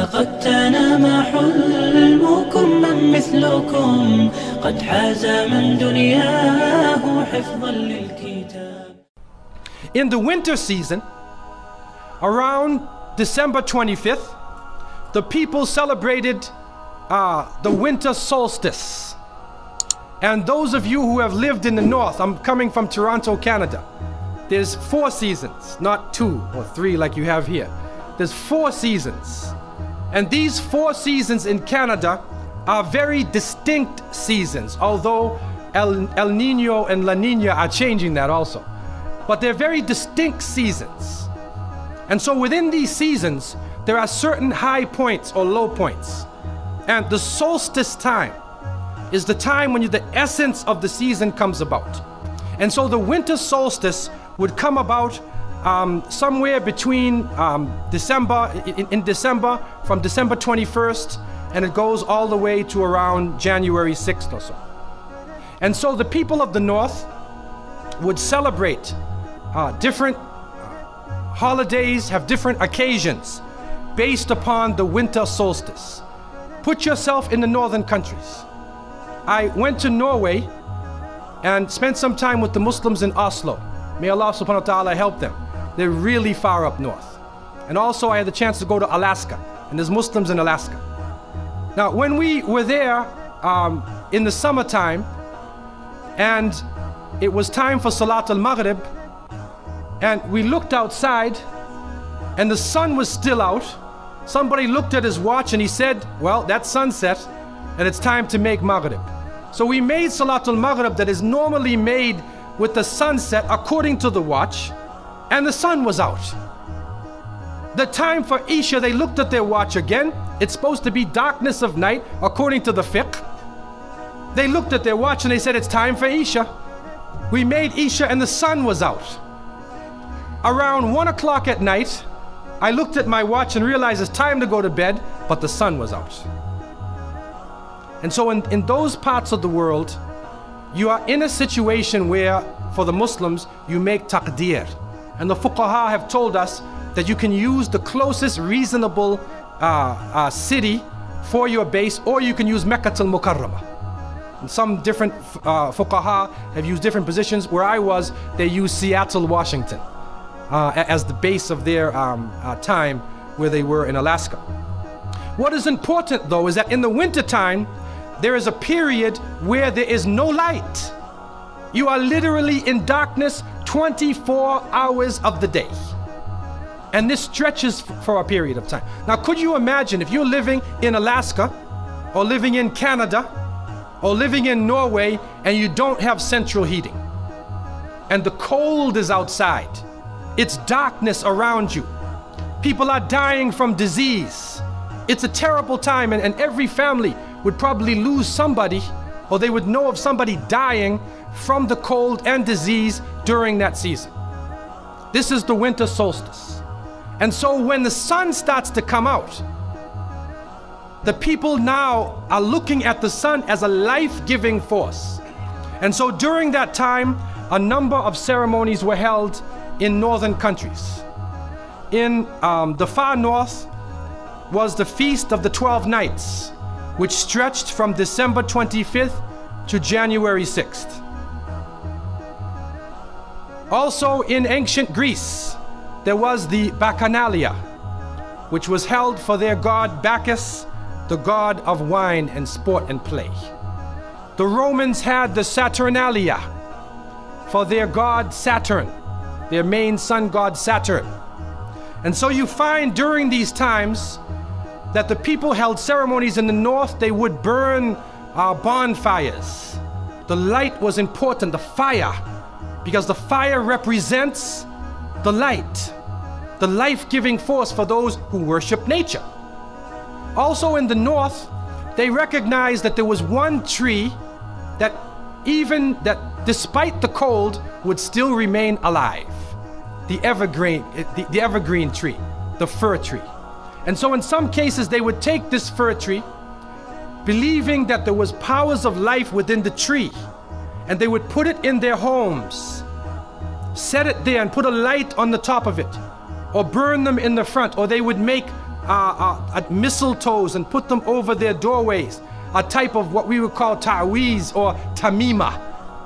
لقد تنام حلمكم من مثلكم قد حاز من دنياه حفظا للكتاب. In the winter season, around December 25th, the people celebrated the winter solstice. And those of you who have lived in the north, I'm coming from Toronto, Canada. There's 4 seasons, not 2 or 3 like you have here. There's 4 seasons. And these 4 seasons in Canada are very distinct seasons, although El Nino and La Nina are changing that also. But they're very distinct seasons. And so within these seasons, there are certain high points or low points. And the solstice time is the time when the essence of the season comes about. And so the winter solstice would come about somewhere between December, in December, from December 21st, and it goes all the way to around January 6th or so. And so the people of the north would celebrate different holidays, have different occasions based upon the winter solstice. Put yourself in the northern countries. I went to Norway and spent some time with the Muslims in Oslo. May Allah subhanahu wa ta'ala help them. They're really far up north. And also I had the chance to go to Alaska, and there's Muslims in Alaska. Now when we were there in the summertime, and it was time for Salat al-Maghrib, and we looked outside and the sun was still out. Somebody looked at his watch and he said, well, that's sunset and it's time to make Maghrib. So we made Salatul Maghrib that is normally made with the sunset according to the watch, and the sun was out. The time for Isha, they looked at their watch again. It's supposed to be darkness of night according to the fiqh. They looked at their watch and they said it's time for Isha. We made Isha and the sun was out. Around 1 o'clock at night, I looked at my watch and realized it's time to go to bed, but the sun was out. And so in those parts of the world, you are in a situation where, for the Muslims, you make taqdeer. And the fuqaha have told us that you can use the closest reasonable city for your base, or you can use Mecca al-Mukarramah. And some different fuqaha have used different positions. Where I was, they used Seattle, Washington as the base of their time where they were in Alaska. What is important though is that in the winter time, there is a period where there is no light. You are literally in darkness 24 hours of the day. And this stretches for a period of time. Now, could you imagine if you're living in Alaska, or living in Canada, or living in Norway, and you don't have central heating, and the cold is outside, it's darkness around you, people are dying from disease, it's a terrible time, and every family would probably lose somebody, or they would know of somebody dying from the cold and disease during that season. This is the winter solstice. And so when the sun starts to come out, the people now are looking at the sun as a life-giving force. And so during that time, a number of ceremonies were held in northern countries. In the far north was the Feast of the 12 Nights, which stretched from December 25th to January 6th. Also in ancient Greece, there was the Bacchanalia, which was held for their god Bacchus, the god of wine and sport and play. The Romans had the Saturnalia for their god Saturn, their main sun god Saturn. And so you find during these times that the people held ceremonies in the north. They would burn bonfires. The light was important, the fire, because the fire represents the light, the life-giving force for those who worship nature. Also in the north, they recognized that there was one tree that despite the cold would still remain alive. The evergreen tree, the fir tree. And so in some cases they would take this fir tree, believing that there was powers of life within the tree, and they would put it in their homes, set it there and put a light on the top of it, or burn them in the front, or they would make mistletoes and put them over their doorways, a type of what we would call ta'weez or tamima.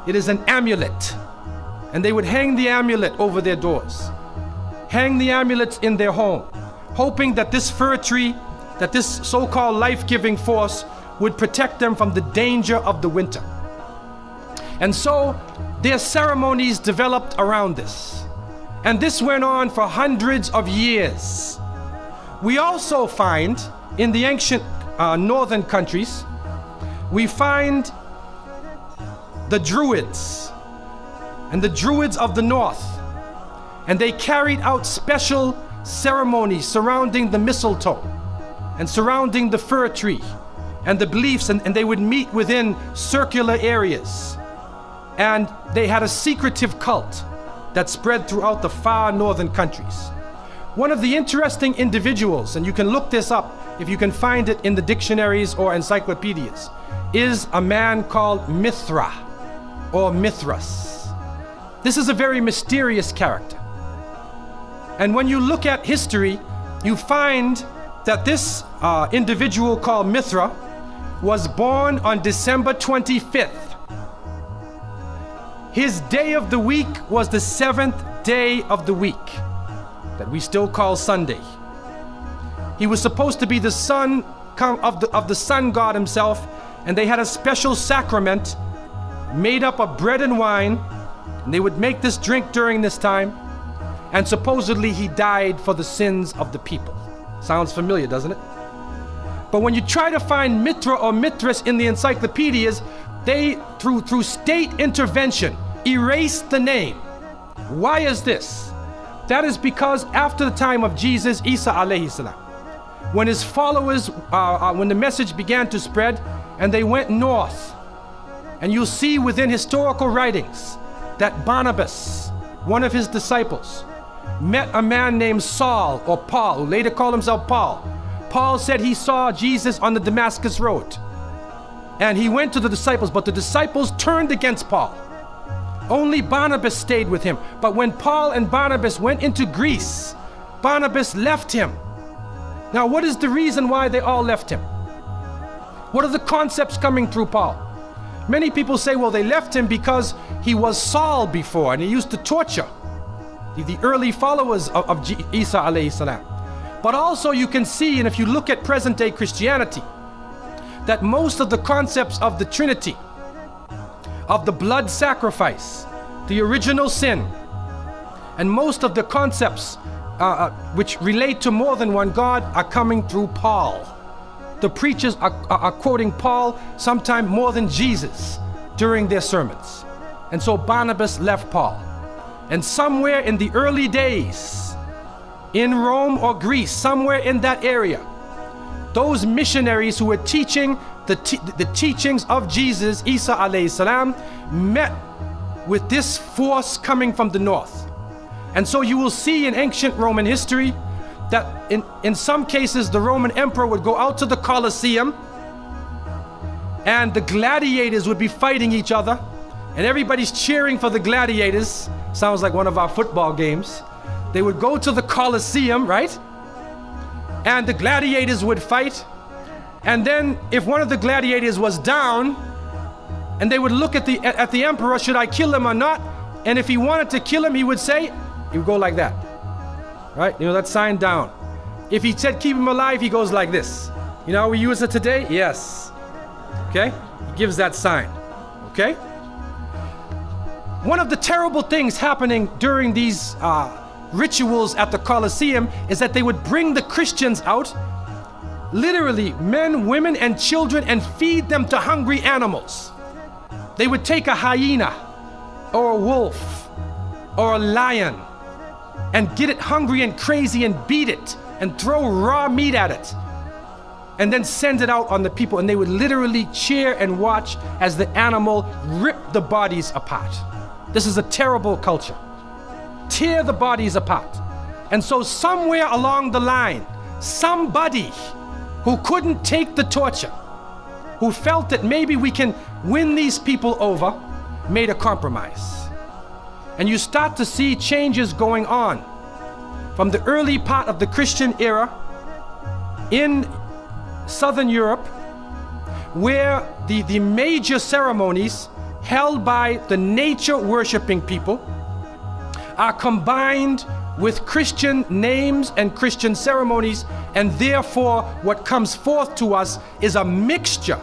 It is an amulet. And they would hang the amulet over their doors, hang the amulets in their home, hoping that this fir tree, that this so-called life-giving force would protect them from the danger of the winter. And so their ceremonies developed around this. And this went on for hundreds of years. We also find in the ancient northern countries, we find the Druids and the Druids of the north. And they carried out special ceremonies surrounding the mistletoe and surrounding the fir tree and the beliefs, and they would meet within circular areas. And they had a secretive cult that spread throughout the far northern countries. One of the interesting individuals, and you can look this up if you can find it in the dictionaries or encyclopedias, is a man called Mithra or Mithras. This is a very mysterious character. And when you look at history, you find that this individual called Mithra was born on December 25th. His day of the week was the 7th day of the week, that we still call Sunday. He was supposed to be the son of the sun god himself, and they had a special sacrament made up of bread and wine, and they would make this drink during this time, and supposedly he died for the sins of the people. Sounds familiar, doesn't it? But when you try to find Mithra or Mithras in the encyclopedias, they, through state intervention, erased the name. Why is this? That is because after the time of Jesus, Isa alayhi salam, when his followers, when the message began to spread, and they went north, and you'll see within historical writings that Barnabas, one of his disciples, met a man named Saul or Paul, who later called himself Paul. Paul said he saw Jesus on the Damascus road. And he went to the disciples, but the disciples turned against Paul. Only Barnabas stayed with him. But when Paul and Barnabas went into Greece, Barnabas left him. Now, what is the reason why they all left him? What are the concepts coming through Paul? Many people say, well, they left him because he was Saul before and he used to torture the early followers of Isa alayhi salam. But also you can see, and if you look at present day Christianity, that most of the concepts of the Trinity, of the blood sacrifice, the original sin, and most of the concepts which relate to more than one God are coming through Paul. The preachers are quoting Paul sometime more than Jesus during their sermons. And so Barnabas left Paul. And somewhere in the early days, in Rome or Greece, somewhere in that area, those missionaries who were teaching the teachings of Jesus, Isa alayhi salam, met with this force coming from the north. And so you will see in ancient Roman history that in some cases the Roman emperor would go out to the Colosseum and the gladiators would be fighting each other and everybody's cheering for the gladiators. Sounds like one of our football games. They would go to the Colosseum, right? And the gladiators would fight. And then if one of the gladiators was down, and they would look at the emperor, should I kill him or not? And if he wanted to kill him, he would say, he would go like that. Right? You know, that sign down. If he said keep him alive, he goes like this. You know how we use it today? Yes. Okay? He gives that sign. Okay? One of the terrible things happening during these rituals at the Colosseum is that they would bring the Christians out, literally men, women, and children, and feed them to hungry animals. They would take a hyena or a wolf or a lion and get it hungry and crazy and beat it and throw raw meat at it and then send it out on the people, and they would literally cheer and watch as the animal ripped the bodies apart. This is a terrible culture. Tear the bodies apart. And so somewhere along the line, somebody who couldn't take the torture, who felt that maybe we can win these people over, made a compromise. And you start to see changes going on from the early part of the Christian era in Southern Europe, where the major ceremonies held by the nature worshiping people are combined with Christian names and Christian ceremonies, and therefore what comes forth to us is a mixture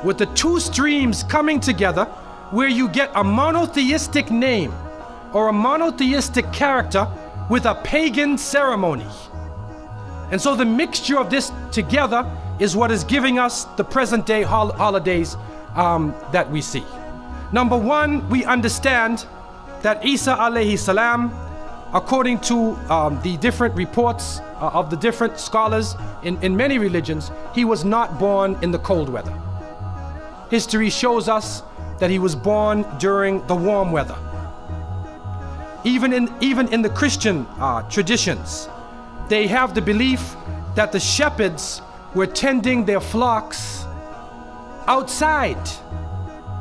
with the two streams coming together, where you get a monotheistic name or a monotheistic character with a pagan ceremony. And so the mixture of this together is what is giving us the present day holidays that we see. Number one, we understand that Isa alayhi salam, according to the different reports of the different scholars in many religions, he was not born in the cold weather. History shows us that he was born during the warm weather. Even in the Christian traditions, they have the belief that the shepherds were tending their flocks outside.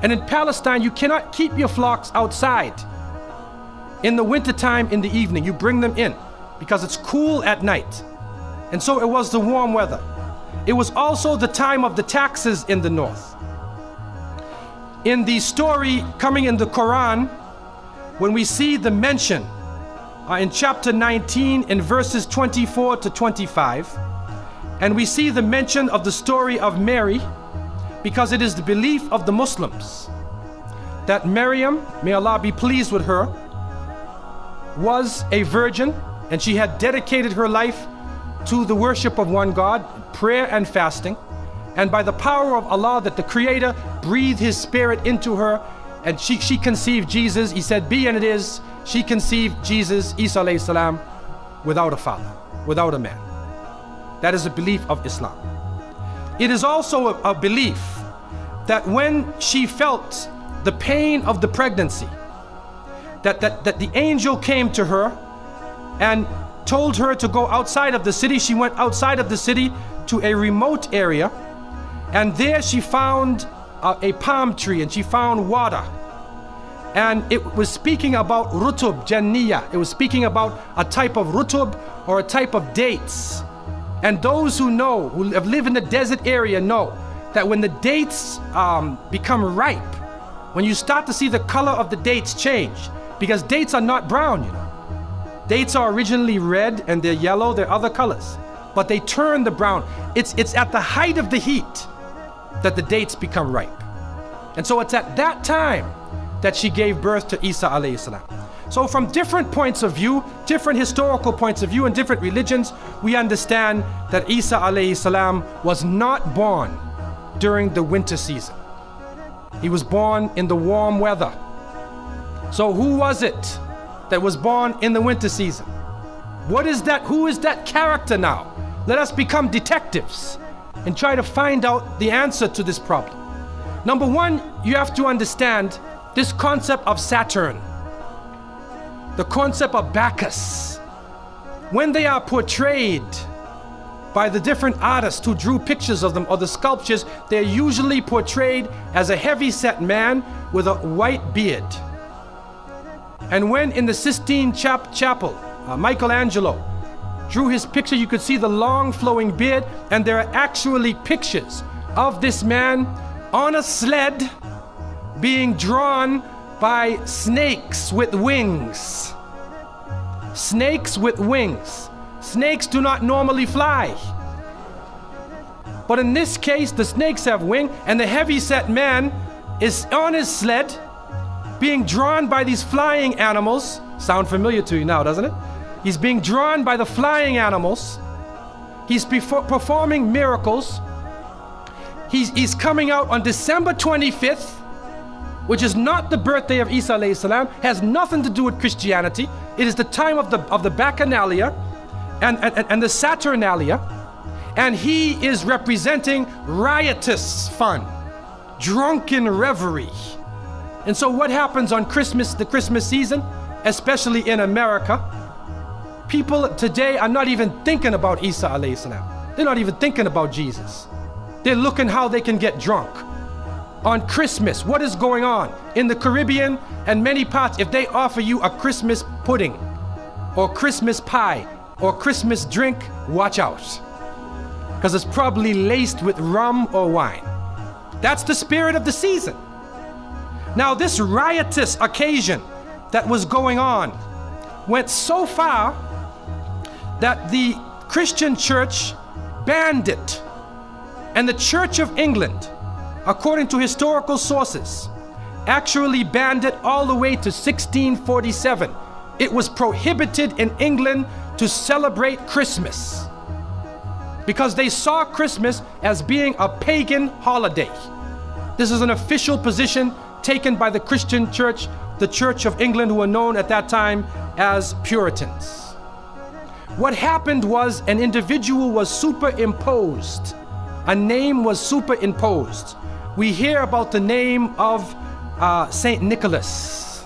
And in Palestine, you cannot keep your flocks outside. In the wintertime, in the evening, you bring them in because it's cool at night. And so it was the warm weather. It was also the time of the taxes in the north. In the story coming in the Quran, when we see the mention in chapter 19 in verses 24 to 25, and we see the mention of the story of Mary, because it is the belief of the Muslims that Maryam, may Allah be pleased with her, was a virgin, and she had dedicated her life to the worship of one God, prayer and fasting. And by the power of Allah, that the Creator breathed His Spirit into her, and she conceived Jesus. He said, be, and it is. She conceived Jesus, Isa alayhi salam, without a father, without a man. That is a belief of Islam. It is also a belief that when she felt the pain of the pregnancy, that the angel came to her and told her to go outside of the city. She went outside of the city to a remote area, and there she found a palm tree, and she found water. And it was speaking about rutub janniya. It was speaking about a type of rutub, or a type of dates. And those who know, who have lived in the desert area, know that when the dates become ripe, when you start to see the color of the dates change, because dates are not brown, you know. Dates are originally red and they're yellow, they're other colors, but they turn the brown. It's at the height of the heat that the dates become ripe. And so it's at that time that she gave birth to Isa alayhi salam. So from different points of view, different historical points of view in different religions, we understand that Isa alayhi salam was not born during the winter season. He was born in the warm weather. So who was it that was born in the winter season? What is that? Who is that character now? Let us become detectives and try to find out the answer to this problem. Number one, you have to understand this concept of Saturn, the concept of Bacchus. When they are portrayed by the different artists who drew pictures of them, or the sculptures, they're usually portrayed as a heavy-set man with a white beard. And when in the Sistine Chapel, Michelangelo drew his picture, you could see the long flowing beard, and there are actually pictures of this man on a sled being drawn by snakes with wings. Snakes with wings. Snakes do not normally fly. But in this case, the snakes have wings, and the heavy-set man is on his sled being drawn by these flying animals. Sound familiar to you now, doesn't it? He's being drawn by the flying animals. He's performing miracles. He's coming out on December 25th, which is not the birthday of Isa alayhi salam, has nothing to do with Christianity. It is the time of the Bacchanalia and the Saturnalia, and he is representing riotous fun, drunken reverie. And so what happens on Christmas, the Christmas season, especially in America, people today are not even thinking about Isa alayhi salam. They're not even thinking about Jesus. They're looking how they can get drunk. On Christmas, what is going on? In the Caribbean and many parts, if they offer you a Christmas pudding or Christmas pie or Christmas drink, watch out. because it's probably laced with rum or wine. That's the spirit of the season. Now, this riotous occasion that was going on went so far that the Christian church banned it. And the Church of England, according to historical sources, actually banned it all the way to 1647. It was prohibited in England to celebrate Christmas because they saw Christmas as being a pagan holiday. This is an official position taken by the Christian church, the Church of England, who were known at that time as Puritans. What happened was an individual was superimposed. A name was superimposed. We hear about the name of Saint Nicholas.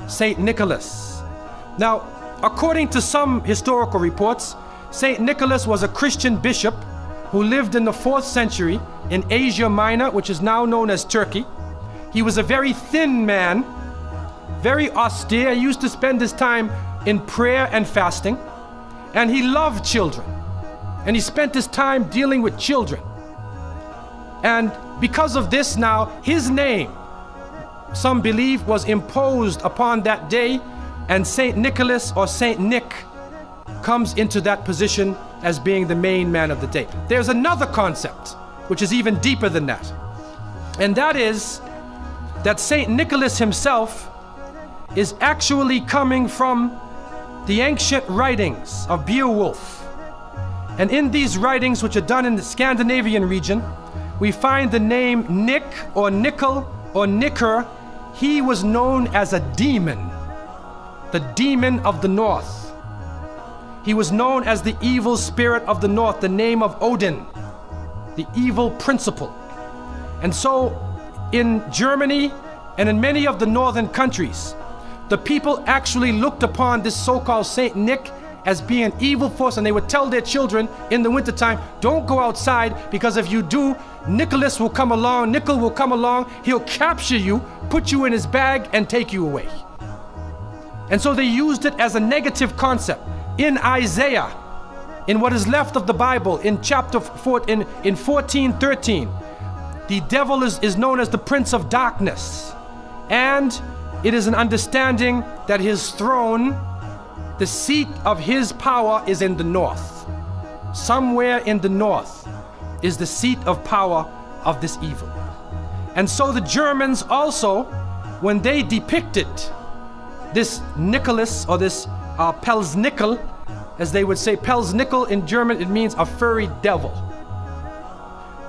Saint Nicholas. Now, according to some historical reports, Saint Nicholas was a Christian bishop who lived in the 4th century in Asia Minor, which is now known as Turkey. He was a very thin man, very austere. He used to spend his time in prayer and fasting, and he loved children. And he spent his time dealing with children. And because of this now, his name, some believe, was imposed upon that day, and Saint Nicholas or Saint Nick comes into that position as being the main man of the day. There's another concept which is even deeper than that. And that is that Saint Nicholas himself is actually coming from the ancient writings of Beowulf. And in these writings, which are done in the Scandinavian region, we find the name Nick or Nickel or Nicker. He was known as a demon, the demon of the north. He was known as the evil spirit of the north, the name of Odin, the evil principle. And so in Germany and in many of the northern countries, the people actually looked upon this so-called Saint Nick as being an evil force, and they would tell their children in the wintertime, don't go outside, because if you do, Nicholas will come along, Nickel will come along, he'll capture you, put you in his bag, and take you away. And so they used it as a negative concept. In Isaiah, in what is left of the Bible, in chapter 4, in 14:13, the devil is known as the prince of darkness. And it is an understanding that his throne, the seat of his power, is in the north. Somewhere in the north is the seat of power of this evil. And so the Germans also, when they depicted this Nicholas, or this Pelsnickel, as they would say, Pelsnickel in German, it means a furry devil.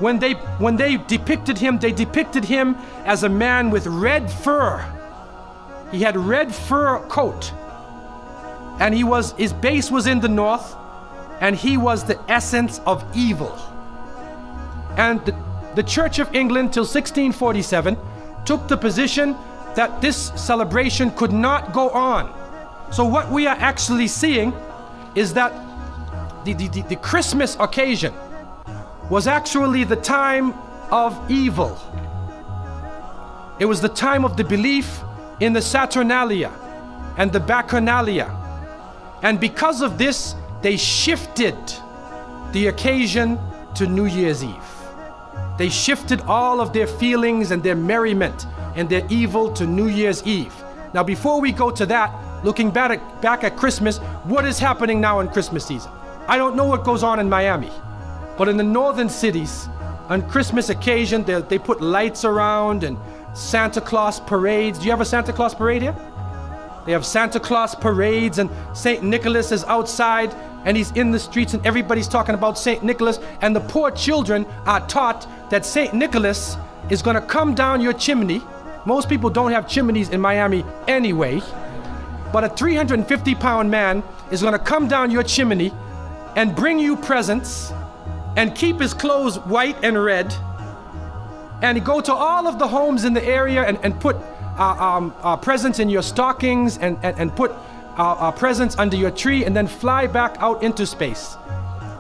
When they depicted him, they depicted him as a man with red fur. He had red fur coat. And his base was in the north, and he was the essence of evil. And the Church of England till 1647 took the position that this celebration could not go on. So what we are actually seeing is that the Christmas occasion was actually the time of evil. It was the time of the belief in the Saturnalia and the Bacchanalia. And because of this, they shifted the occasion to New Year's Eve. They shifted all of their feelings and their merriment and their evil to New Year's Eve. Now, before we go to that, looking back at Christmas, what is happening now in Christmas season? I don't know what goes on in Miami, but in the northern cities, on Christmas occasion, they put lights around and Santa Claus parades. Do you have a Santa Claus parade here? They have Santa Claus parades, and St. Nicholas is outside and he's in the streets, and everybody's talking about St. Nicholas, and the poor children are taught that St. Nicholas is going to come down your chimney. Most people don't have chimneys in Miami anyway, but a 350-pound man is going to come down your chimney and bring you presents and keep his clothes white and red, and go to all of the homes in the area and put presents in your stockings and put presents under your tree, and then fly back out into space.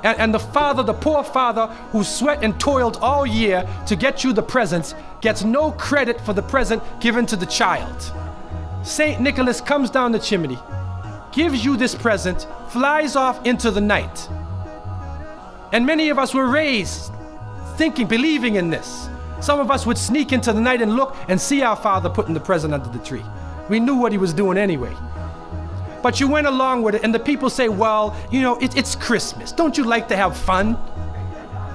And the father, the poor father who sweat and toiled all year to get you the presents, gets no credit for the present given to the child. St. Nicholas comes down the chimney, gives you this present, flies off into the night. And many of us were raised thinking, believing in this. Some of us would sneak into the night and look and see our father putting the present under the tree. We knew what he was doing anyway. But you went along with it, and the people say, well, you know, it's Christmas. Don't you like to have fun?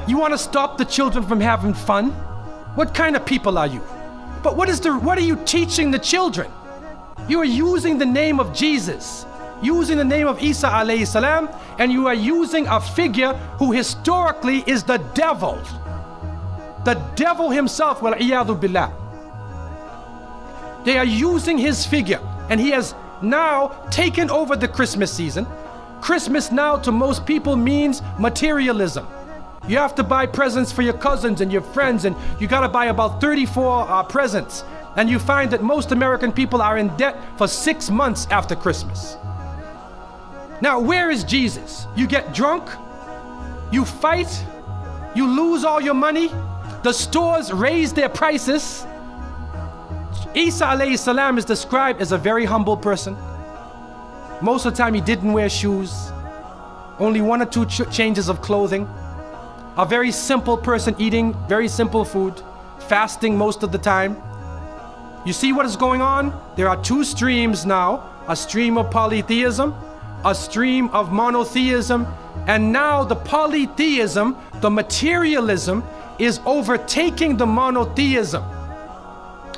You want to stop the children from having fun? What kind of people are you? But what are you teaching the children? You are using the name of Jesus, using the name of Isa alayhi salam, and you are using a figure who historically is the devil. The devil himself, wal-iyadu billah. They are using his figure, and he has now taken over the Christmas season. Christmas now to most people means materialism. You have to buy presents for your cousins and your friends, and you gotta buy about 34 presents. And you find that most American people are in debt for 6 months after Christmas. Now, where is Jesus? You get drunk, you fight, you lose all your money, the stores raise their prices. Isa alayhi salam is described as a very humble person. Most of the time he didn't wear shoes, only 1 or 2 changes of clothing. A very simple person, eating very simple food, fasting most of the time. You see what is going on? There are 2 streams now, a stream of polytheism, a stream of monotheism, and now the polytheism, the materialism, is overtaking the monotheism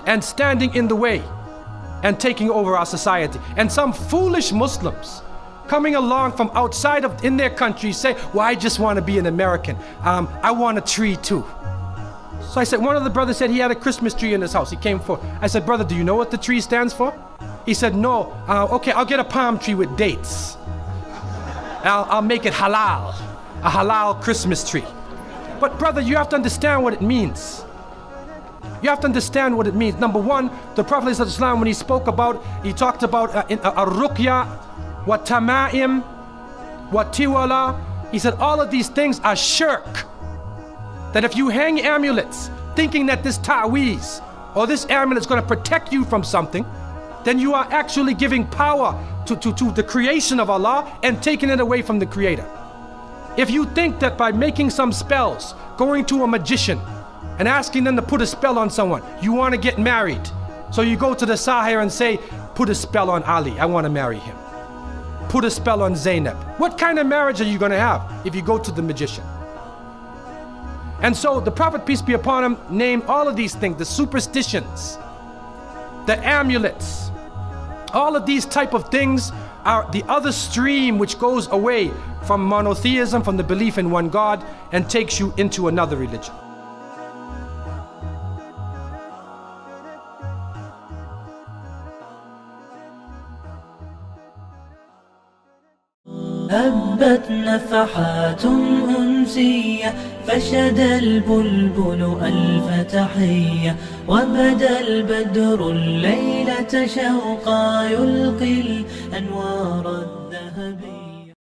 and standing in the way and taking over our society. And some foolish Muslims coming along from outside of in their country say, well, I just want to be an American. I want a tree too. So I said, one of the brothers said he had a Christmas tree in his house. He came for. I said, brother, do you know what the tree stands for? He said, no. Okay, I'll get a palm tree with dates. I'll make it halal, a halal Christmas tree. But brother, you have to understand what it means. You have to understand what it means. Number one, the Prophet ﷺ, when he spoke about, he talked about ar-ruqya, wa tama'im, wa tiwala. He said all of these things are shirk. That if you hang amulets thinking that this ta'weez or this amulet is going to protect you from something, then you are actually giving power to the creation of Allah and taking it away from the Creator. If you think that by making some spells, going to a magician and asking them to put a spell on someone, you want to get married, so you go to the Sahir and say, put a spell on Ali, I want to marry him. Put a spell on Zainab. What kind of marriage are you going to have if you go to the magician? And so the Prophet, peace be upon him, named all of these things, the superstitions, the amulets, all of these type of things are the other stream which goes away from monotheism, from the belief in one God, and takes you into another religion. هبت نفحات أنسية فشد البلبل ألف تحية وبدا البدر الليلة شوقا يلقي الأنوار الذهبية.